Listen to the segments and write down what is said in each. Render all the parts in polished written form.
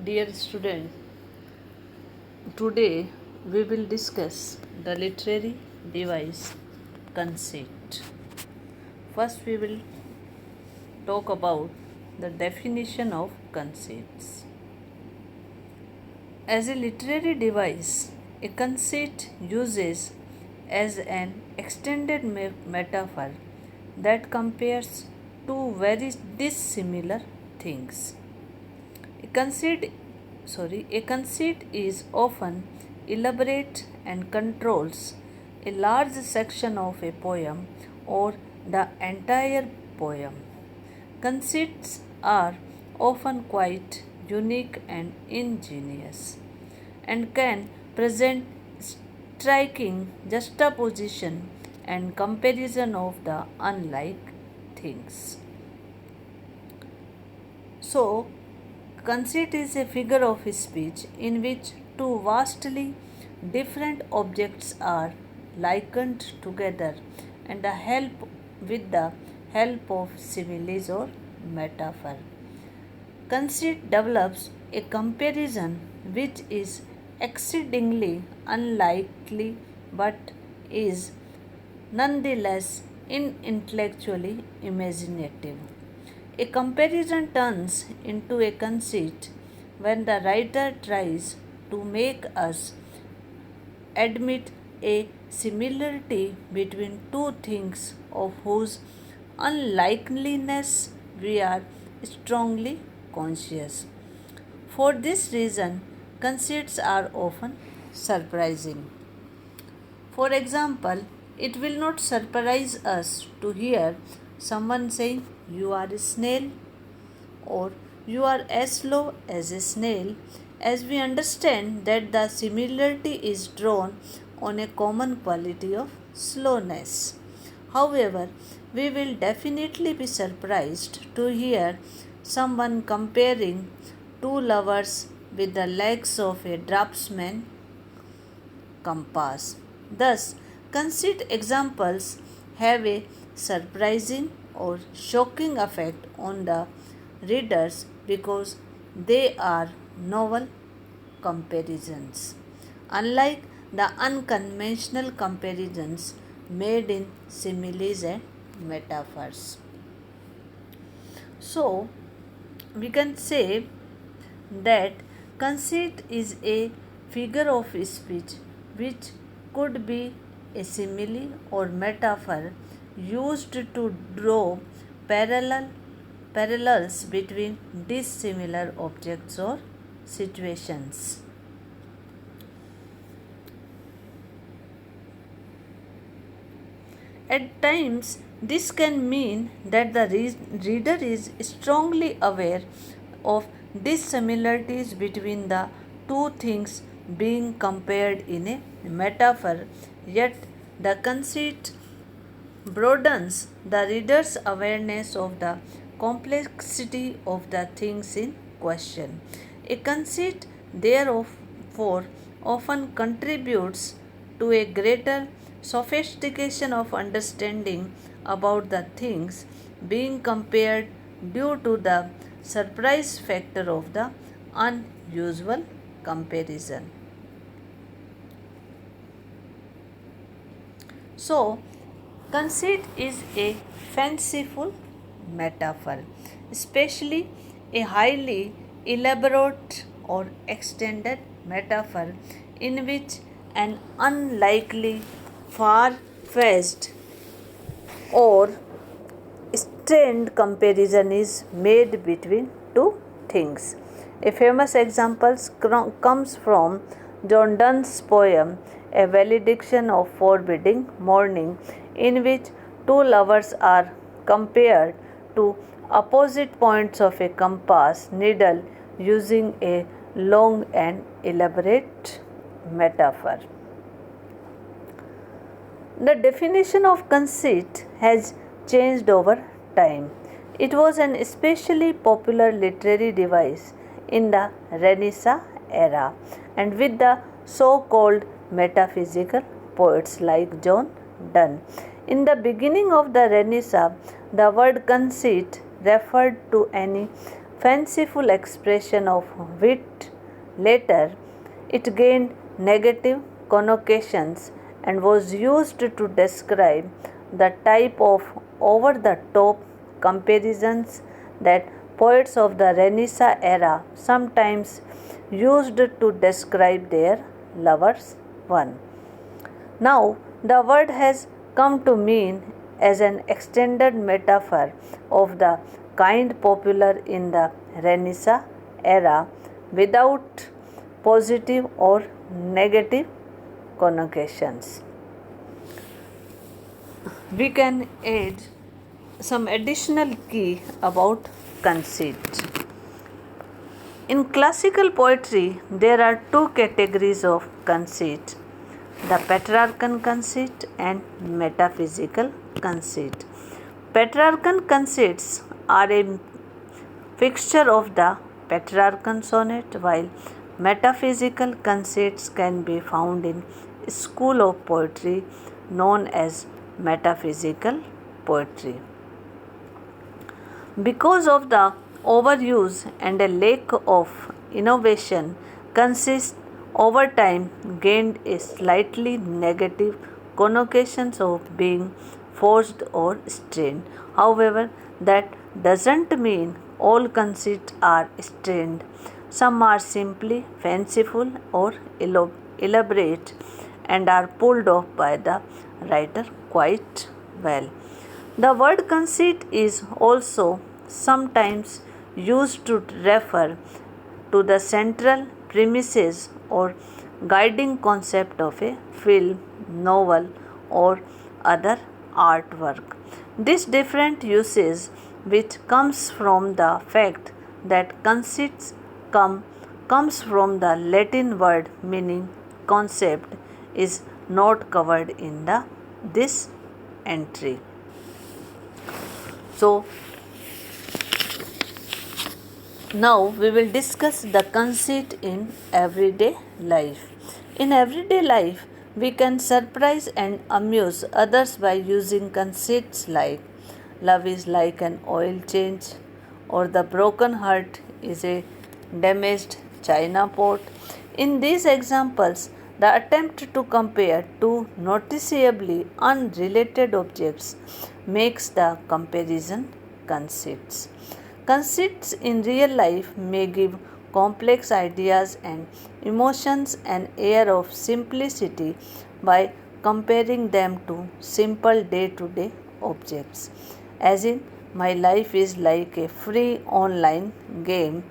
Dear student, today we will discuss the literary device conceit. First, we will talk about the definition of conceits. As a literary device, a conceit uses as an extended metaphor that compares two very dissimilar things. A conceit, a conceit is often elaborate and controls a large section of a poem or the entire poem. Conceits are often quite unique and ingenious and can present striking juxtaposition and comparison of the unlike things. So, conceit is a figure of speech in which two vastly different objects are likened together and with the help of similes or metaphor. Conceit develops a comparison which is exceedingly unlikely but is nonetheless intellectually imaginative. A comparison turns into a conceit when the writer tries to make us admit a similarity between two things of whose unlikeliness we are strongly conscious. For this reason, conceits are often surprising. For example, it will not surprise us to hear someone saying, "You are a snail," or "You are as slow as a snail," as we understand that the similarity is drawn on a common quality of slowness. However, we will definitely be surprised to hear someone comparing two lovers with the legs of a draftsman compass. Thus, conceit examples have a surprising or shocking effect on the readers because they are novel comparisons, unlike the unconventional comparisons made in similes and metaphors. So, we can say that conceit is a figure of speech which could be a simile or metaphor used to draw parallels between dissimilar objects or situations. At times, this can mean that the reader is strongly aware of dissimilarities between the two things being compared in a metaphor, yet the conceit broadens the reader's awareness of the complexity of the things in question. A conceit, therefore, often contributes to a greater sophistication of understanding about the things being compared due to the surprise factor of the unusual comparison. So, conceit is a fanciful metaphor, especially a highly elaborate or extended metaphor in which an unlikely, far fetched, or strained comparison is made between two things. A famous example comes from John Donne's poem A Valediction of Forbidding Mourning, in which two lovers are compared to opposite points of a compass needle using a long and elaborate metaphor. The definition of conceit has changed over time. It was an especially popular literary device in the Renaissance era and with the so-called metaphysical poets like John Donne. In the beginning of the Renaissance, the word conceit referred to any fanciful expression of wit. Later, it gained negative connotations and was used to describe the type of over the top comparisons that poets of the Renaissance era sometimes used to describe their lovers. 1. Now, the word has come to mean as an extended metaphor of the kind popular in the Renaissance era without positive or negative connotations. We can add some additional key about conceit. In classical poetry, there are two categories of conceit: the Petrarchan conceit and metaphysical conceit. Petrarchan conceits are a fixture of the Petrarchan sonnet, while metaphysical conceits can be found in a school of poetry known as metaphysical poetry. Because of the overuse and a lack of innovation, conceit over time gained a slightly negative connotations of being forced or strained. However, that doesn't mean all conceits are strained. Some are simply fanciful or elaborate and are pulled off by the writer quite well. The word conceit is also sometimes used to refer to the central premises or guiding concept of a film, novel, or other artwork. This different usage, which comes from the fact that conceits comes from the Latin word meaning concept, is not covered in this entry. So, now we will discuss the conceit in everyday life. In everyday life, we can surprise and amuse others by using conceits like love is like an oil change, or the broken heart is a damaged china pot. In these examples, the attempt to compare two noticeably unrelated objects makes the comparison conceits. Conceits in real life may give complex ideas and emotions an air of simplicity by comparing them to simple day to day objects. As in, my life is like a free online game,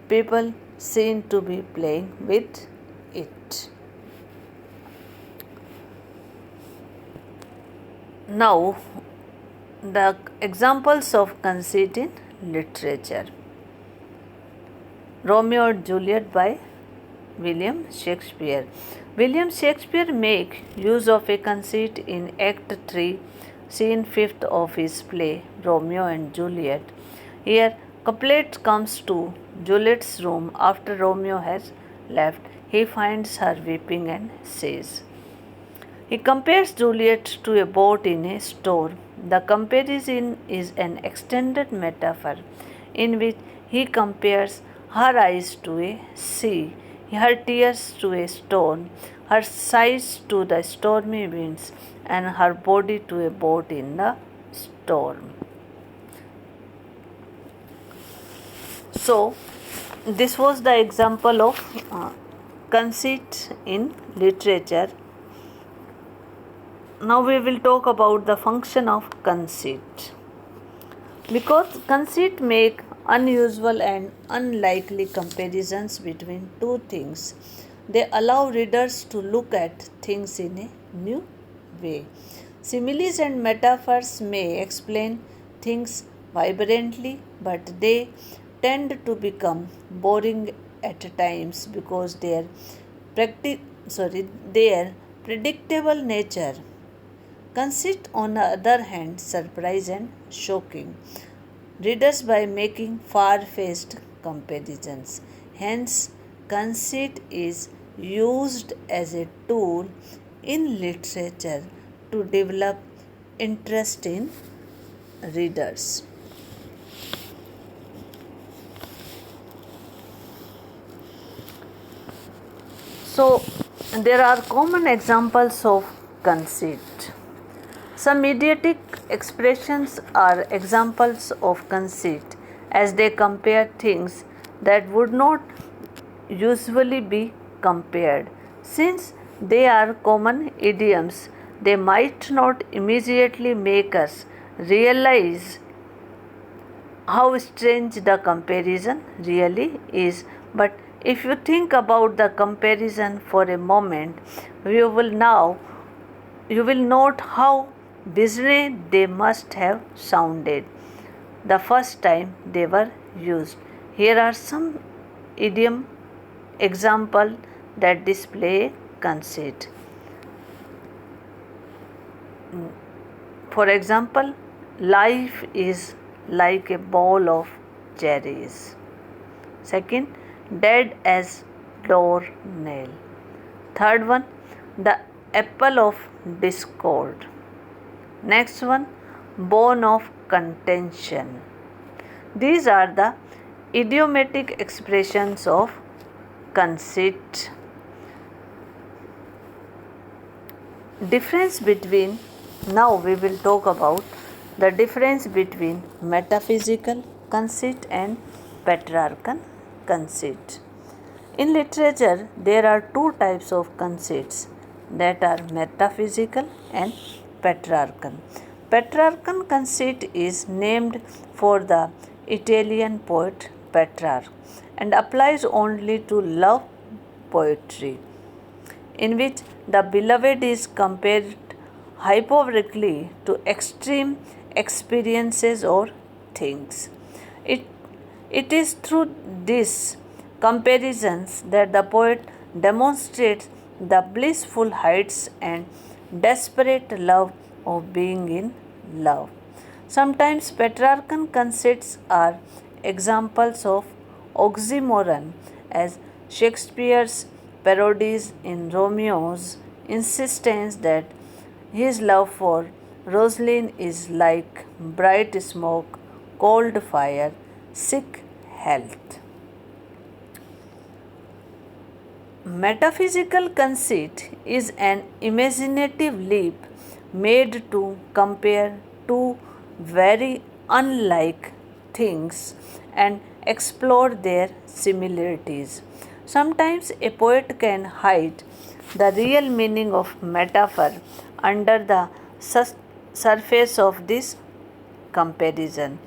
people seem to be playing with it. Now, the examples of conceit in literature. Romeo and Juliet by William Shakespeare. William Shakespeare make use of a conceit in Act 3, Scene 5th of his play Romeo and Juliet. Here, Capulet comes to Juliet's room after Romeo has left. He finds her weeping and says, he compares Juliet to a boat in a storm. The comparison is an extended metaphor in which he compares her eyes to a sea, her tears to a stone, her sighs to the stormy winds, and her body to a boat in the storm. So, this was the example of conceit in literature. Now we will talk about the function of conceit. Because conceit make unusual and unlikely comparisons between two things, they allow readers to look at things in a new way. Similes and metaphors may explain things vibrantly, but they tend to become boring at times because their predictable nature. Conceit, on the other hand, surprise and shocking readers by making far-fetched comparisons. Hence, conceit is used as a tool in literature to develop interest in readers. So, there are common examples of conceit. Some idiotic expressions are examples of conceit as they compare things that would not usually be compared. Since they are common idioms, they might not immediately make us realize how strange the comparison really is. But if you think about the comparison for a moment, you will note how bizarre they must have sounded the first time they were used. Here are some idiom example that display conceit. For example, life is like a bowl of cherries. Second, dead as doornail. Third one, the apple of discord. Next one, bone of contention. These are the idiomatic expressions of conceit. Difference between, now we will talk about the difference between metaphysical conceit and Petrarchan conceit. In literature, there are two types of conceits, that are metaphysical and Petrarchan. Petrarchan conceit is named for the Italian poet Petrarch and applies only to love poetry, in which the beloved is compared hyperbolically to extreme experiences or things. It, it is through these comparisons that the poet demonstrates the blissful heights and desperate love of being in love. Sometimes Petrarchan conceits are examples of oxymoron, as Shakespeare's parodies in Romeo's insistence that his love for Rosaline is like bright smoke, cold fire, sick health. Metaphysical conceit is an imaginative leap made to compare two very unlike things and explore their similarities. Sometimes a poet can hide the real meaning of metaphor under the surface of this comparison,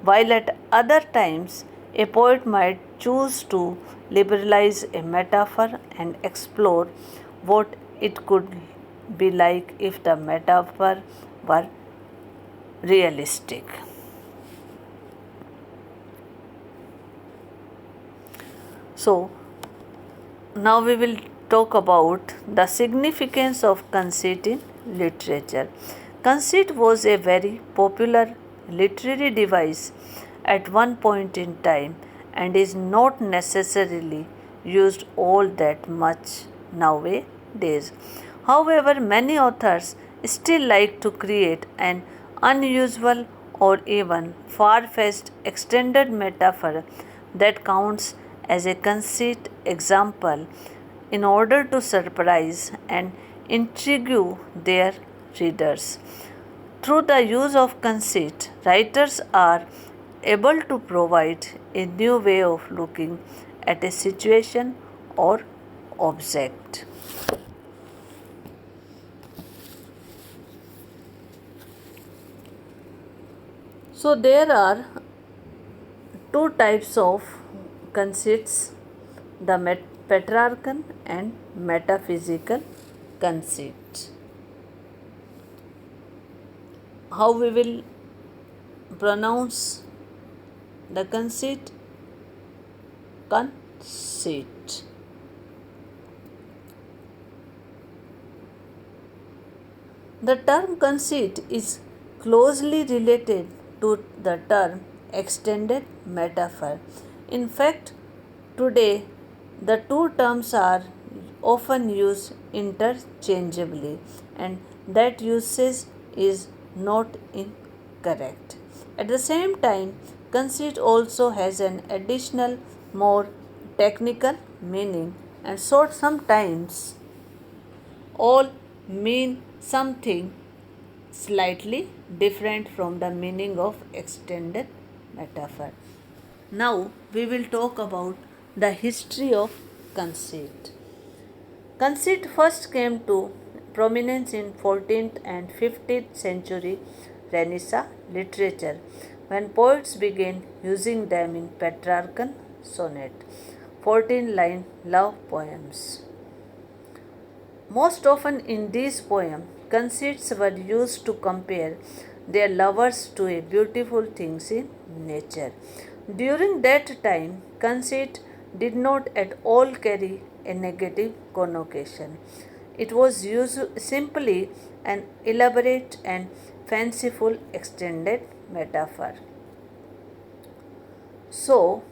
while at other times a poet might choose to liberalize a metaphor and explore what it could be like if the metaphor were realistic. So, now we will talk about the significance of conceit in literature. Conceit was a very popular literary device at one point in time and is not necessarily used all that much nowadays. However, many authors still like to create an unusual or even far fetched extended metaphor that counts as a conceit example in order to surprise and intrigue their readers. Through the use of conceit, writers are able to provide a new way of looking at a situation or object. So, there are two types of conceits, the Petrarchan and metaphysical conceit. How we will pronounce the conceit? Conceit. The term conceit is closely related to the term extended metaphor. In fact, today the two terms are often used interchangeably, and that usage is not incorrect. At the same time, conceit also has an additional, more technical meaning and so sometimes all mean something slightly different from the meaning of extended metaphor. Now we will talk about the history of conceit. Conceit first came to prominence in 14th and 15th century Renaissance literature when poets began using them in Petrarchan sonnet, 14-line love poems. Most often in these poems, conceits were used to compare their lovers to a beautiful things in nature. During that time, conceit did not at all carry a negative connotation. It was simply an elaborate and fanciful extended metaphor. So,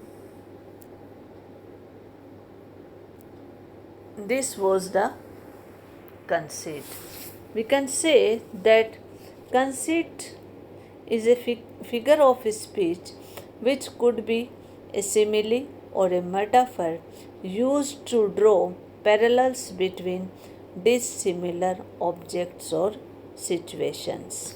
this was the conceit. We can say that conceit is a figure of speech which could be a simile or a metaphor used to draw parallels between dissimilar objects or situations.